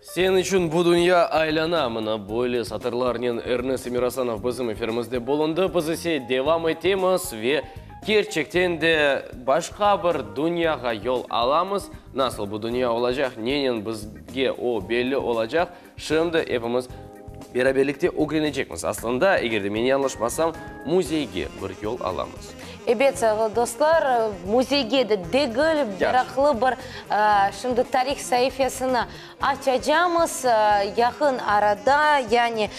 Сен үшін бұл дүния айлана, мұна бойлы сатырларнен Эрнест Мирасанов бізім эфирімізде болынды. Біз ісе девам етеміз ве керчектен де башқа бір дүнияға yol аламыз. Насыл бұл дүния олажақ, ненен бізге о белі олажақ, шымды епіміз бераберлікте огренечекміз. Аслында, егерде мен yanlışmasam, музейге бір yol аламыз. Evet dostlar, muzeyge de degil, meraklı bir şimdi tarih sayfasını açacağımız yakın arada, yani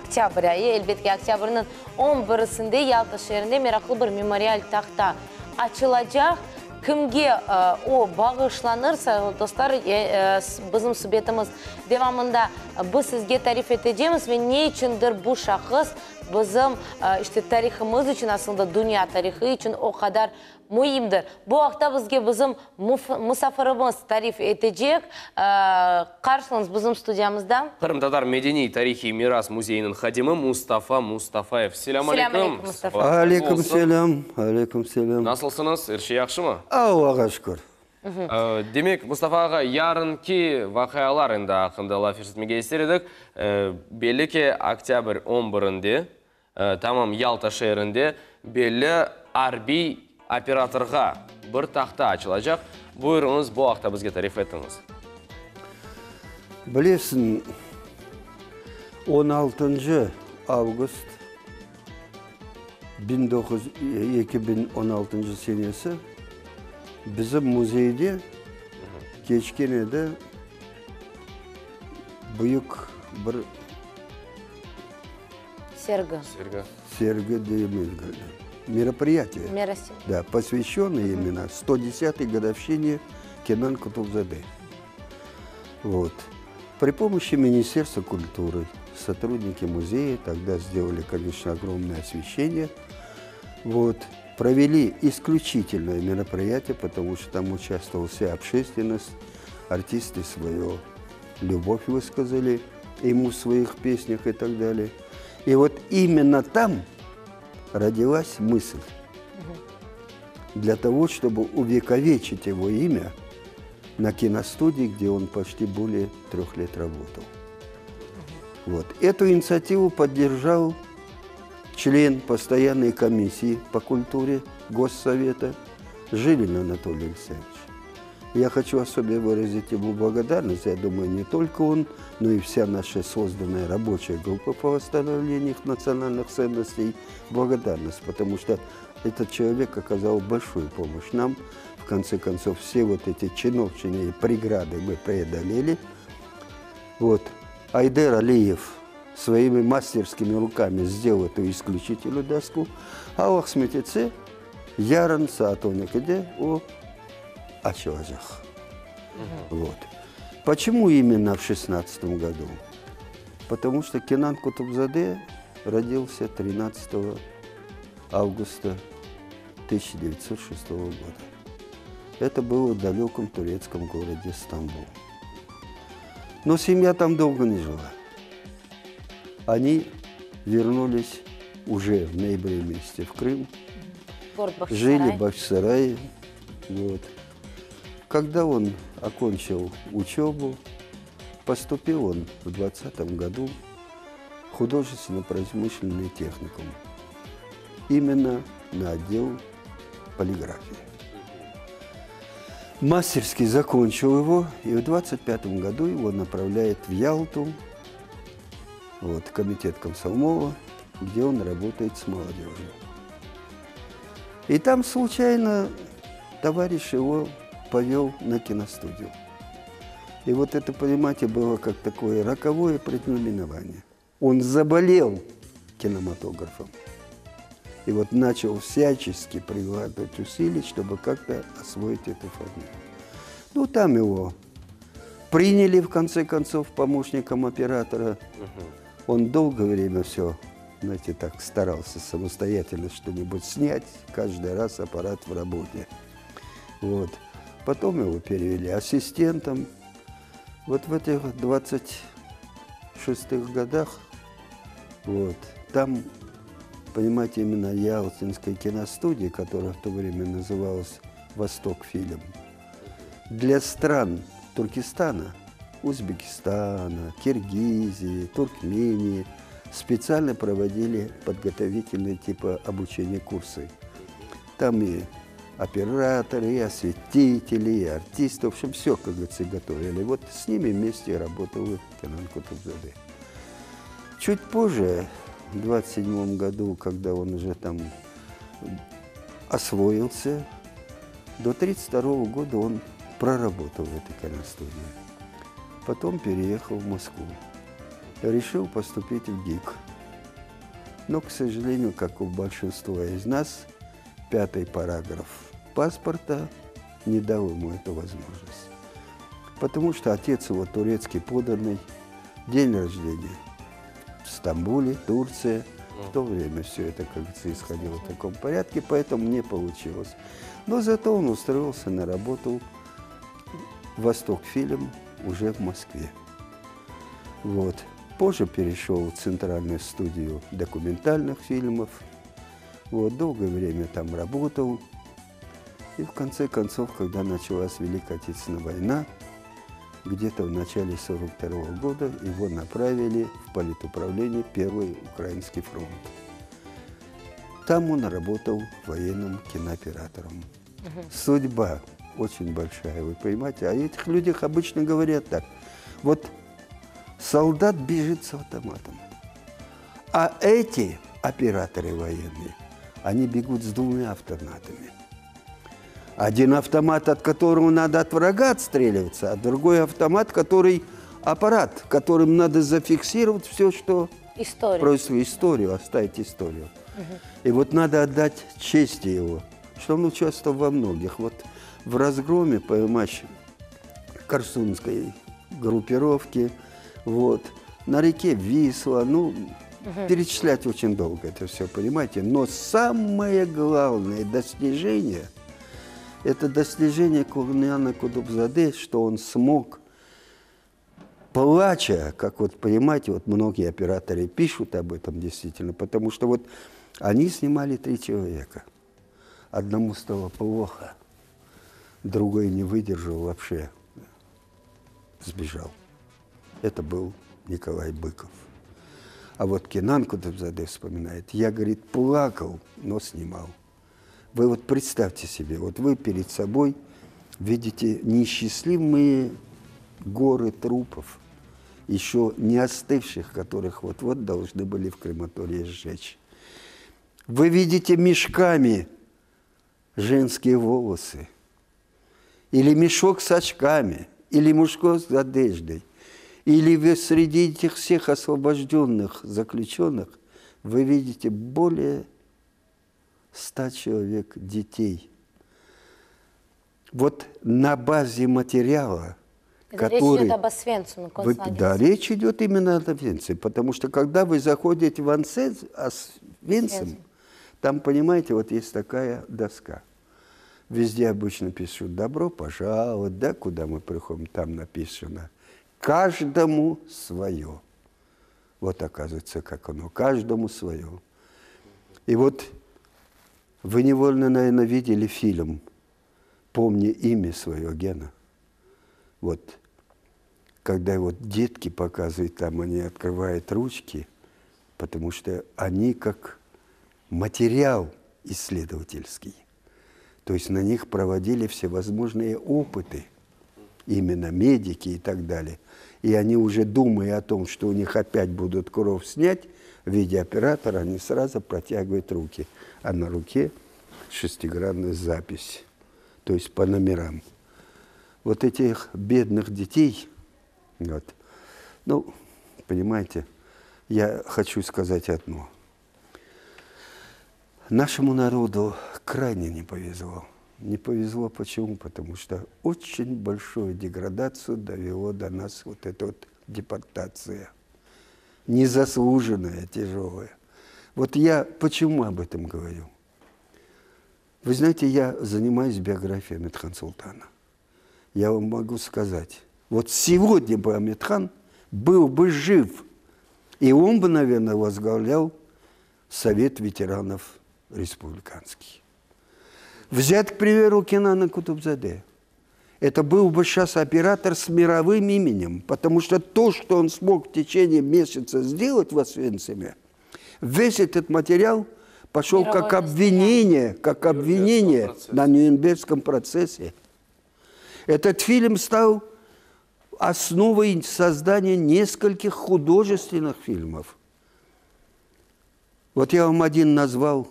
oktyabr ayı, elbette oktyabrın 11'sinde Yalta şehrinde meraklı bir memorial tahta açılacak. Kimge o bağışlanırsa dostlar, bizim sübetimiz devamında bu sizge tarif edeceğimiz ve ne içindir bu şahıs bizim işte tarihimiz için, aslında dünya tarihi için o kadar mühimdir. Bu hafta bizim misafirimiz tarif edecek. Karşınız bizim stüdyamızda. Kırım-Tatar Medeni Tarihi Miras Müzeyinin hadimi Mustafa Mustafaev. Selam aleyküm. Aleyküm selam. Aleyküm selam. Nasılsınız? Her şey yakşı mı? Allah'a şükür. Demek Mustafa'ga yarınki vakayalarında hakkında laf etmeye istedik. Belli ki oktyabr 11'inde tamam Yalta şehrinde belli harbi operatorga bir tahta açılacak. Buyurunuz bu hafta bizge tarif ettiniz. Bilirsin 16 Ağustos 2016 senesi bizim muzeyde Keçkene'de büyük bir серга мероприятие, да, посвященное именно 110-й годовщине Кенан Кутузаде. Вот. При помощи Министерства культуры сотрудники музея тогда сделали, конечно, огромное освещение. Вот. Провели исключительное мероприятие, потому что там участвовала вся общественность, артисты свою любовь высказали ему в своих песнях и так далее. И вот именно там родилась мысль для того, чтобы увековечить его имя на киностудии, где он почти более 3 лет работал. Вот. Эту инициативу поддержал член постоянной комиссии по культуре Госсовета Жилин Анатолий Алексеевич. Я хочу особенно выразить ему благодарность, я думаю, не только он, но и вся наша созданная рабочая группа по восстановлению национальных ценностей благодарность, потому что этот человек оказал большую помощь нам. В конце концов, все вот эти чиновничьи преграды мы преодолели. Вот. Айдер Алиев своими мастерскими руками сделал эту исключительную доску, а у Ахсметице Яран Саатоникаде о Ачвазах. Вот. Почему именно в 16 году? Потому что Кенан Кутузаде родился 13 августа 1906 года. Это было в далеком турецком городе Стамбул. Но семья там долго не жила. Они вернулись уже в ноябре месяце в Крым, жили в Бахчисарае. Вот. Когда он окончил учебу, поступил он в 20 году в художественно-промышленный техникум, именно на отдел полиграфии. Мастерски закончил его, и в 25 году его направляет в Ялту, вот, комитет комсомола, где он работает с молодежью. И там случайно товарищ его повел на киностудию. И вот это, понимаете, было как такое роковое предзнаменование. Он заболел кинематографом. И вот начал всячески прикладывать усилия, чтобы как-то освоить эту фамилию. Ну, там его приняли, в конце концов, помощником оператора. Он долгое время все, знаете, так старался самостоятельно что-нибудь снять. Каждый раз аппарат в работе. Вот. Потом его перевели ассистентом. Вот в этих 26-х годах, вот, там, понимаете, именно Ялтинская киностудия, которая в то время называлась «Восток фильм», для стран Туркестана, Узбекистана, Киргизии, Туркмении специально проводили подготовительные типа обучения курсы. Там и операторы, и осветители, и артисты, в общем, все, как говорится, готовили. Вот с ними вместе работал Кенан Кутубзаде. Чуть позже, в 27 году, когда он уже там освоился, до 32 года он проработал в этой киностудии. Потом переехал в Москву. Решил поступить в ГИК. Но, к сожалению, как у большинства из нас, 5-й параграф паспорта не дал ему эту возможность. Потому что отец его турецкий подданный, день рождения в Стамбуле, Турция. В то время все это, как говорится, исходило в таком порядке, поэтому не получилось. Но зато он устроился на работу в «Восток-фильм» уже в Москве. Вот. Позже перешел в Центральную студию документальных фильмов. Вот. Долгое время там работал. И в конце концов, когда началась Великая Отечественная война, где-то в начале 1942 года его направили в политуправление Первый Украинский фронт. Там он работал военным кинооператором. Судьба очень большая, вы понимаете. А о этих людях обычно говорят так. Вот солдат бежит с автоматом, а эти операторы военные, они бегут с 2 автоматами. Один автомат, от которого надо от врага отстреливаться, а другой автомат, который аппарат, которым надо зафиксировать все, что происходит, историю, оставить историю. И вот надо отдать честь его, что он участвовал во многих. Вот в разгроме, понимаешь, Корсунской группировки, вот, на реке Висла, ну, перечислять очень долго это все, понимаете. Но самое главное достижение, это достижение Кенана Кутубзаде, что он смог, плача, как вот, понимаете, вот многие операторы пишут об этом действительно, потому что вот они снимали 3 человека. Одному стало плохо, другой не выдержал вообще, сбежал. Это был Николай Быков. А вот Кенан Кутубзаде вспоминает, я, говорит, плакал, но снимал. Вы вот представьте себе, вот вы перед собой видите неисчислимые горы трупов, еще не остывших, которых вот-вот должны были в крематории сжечь. Вы видите мешками женские волосы, или мешок с очками, или мешок с одеждой, или вы среди этих всех освобожденных заключенных вы видите более 100 человек детей. Вот на базе материала, который... Речь идет об Освенциме, концлагере. Да, речь идет именно об Освенциме, потому что когда вы заходите в Освенцим, там, понимаете, вот есть такая доска. Везде обычно пишут «добро пожаловать», да, куда мы приходим, там написано «каждому свое». Вот оказывается, как оно, каждому свое. И вот вы невольно, наверное, видели фильм «Помни имя свое, Гена». Вот, когда вот детки показывают, там они открывают ручки, потому что они как материал исследовательский. То есть на них проводили всевозможные опыты, именно медики и так далее. И они уже, думая о том, что у них опять будут кровь снять, в виде оператора, они сразу протягивают руки. А на руке 6-гранная запись, то есть по номерам. Вот этих бедных детей, вот, ну, понимаете, я хочу сказать одно. Нашему народу крайне не повезло. Не повезло почему? Потому что очень большую деградацию довело до нас вот эта вот депортация. Незаслуженная, тяжелая. Вот я почему об этом говорю? Вы знаете, я занимаюсь биографией Амедхан Султана. Я вам могу сказать, вот сегодня бы Амедхан был бы жив, и он бы, наверное, возглавлял Совет ветеранов республиканский. Взять, к примеру, Кенана Кутубзаде. это был бы сейчас оператор с мировым именем, потому что то, что он смог в течение месяца сделать в Освенциме, весь этот материал пошел как обвинение на Нюрнбергском процессе. Этот фильм стал основой создания нескольких художественных фильмов. Вот я вам один назвал,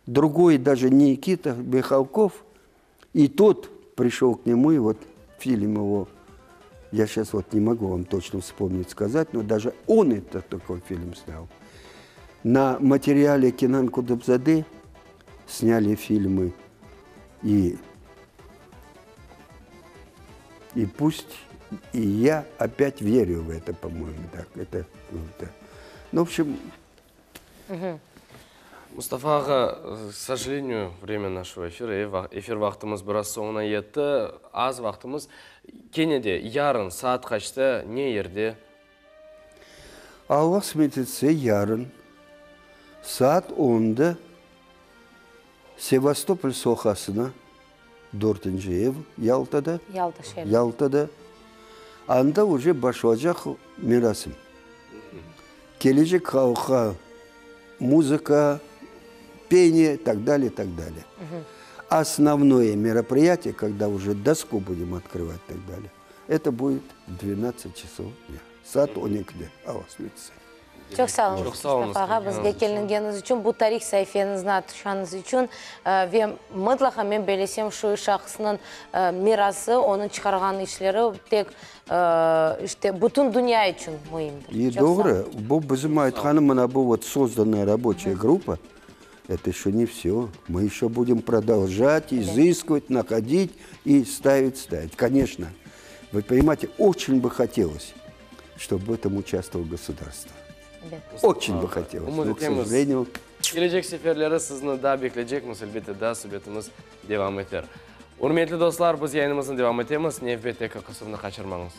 другой даже Никита Михалков, и тот пришел к нему, и вот фильм его, я сейчас вот не могу вам точно вспомнить, сказать, но даже он это такой фильм снял. На материале Кенан Кудубзаде сняли фильмы и пусть, и я опять верю в это, по-моему, так, это. Ну, в общем... Мустафа аға, к сожалению, время нашего эфира, эфир вақтымыз біраз соңына етті, аз вақтымыз. Кенеде, ярын, саат қашты, не ерде? Аллах смететсе, ярын, саат 10'da Севастополь соқасына, 4-нче ev, Ялтада. Ялтада. Анда уже başlayacak mirasım. Gelecek halka музыка, пение и так далее, и так далее. Основное мероприятие, когда уже доску будем открывать и так далее, это будет 12 часов дня. Saat 12'de Авасвица. Çok sağ olun Mustafa ağa, bizge kelingeniz için, bu tarih sayfanızı atışanız için ve mutlaka men belesem şu şahsının mirası, onun çıkargan işleri tek işte bütün dünya için mühimdir. И добро, bizim айтханım, bu вот созданная рабочая группа, это еще не все. Мы еще будем продолжать, изыскивать, находить и ставить. Конечно, вы понимаете, очень бы хотелось, чтобы в этом участвовало государство. Очень бы хотелось, но, к сожалению... Gelecek seferlere sizni da bekleyecekmiz, elbette da sübetimiz devam eder. Urmetli dostlar, biz yayınımızın devam etemiz. Nevbet eka kısmını kaçırmağınız.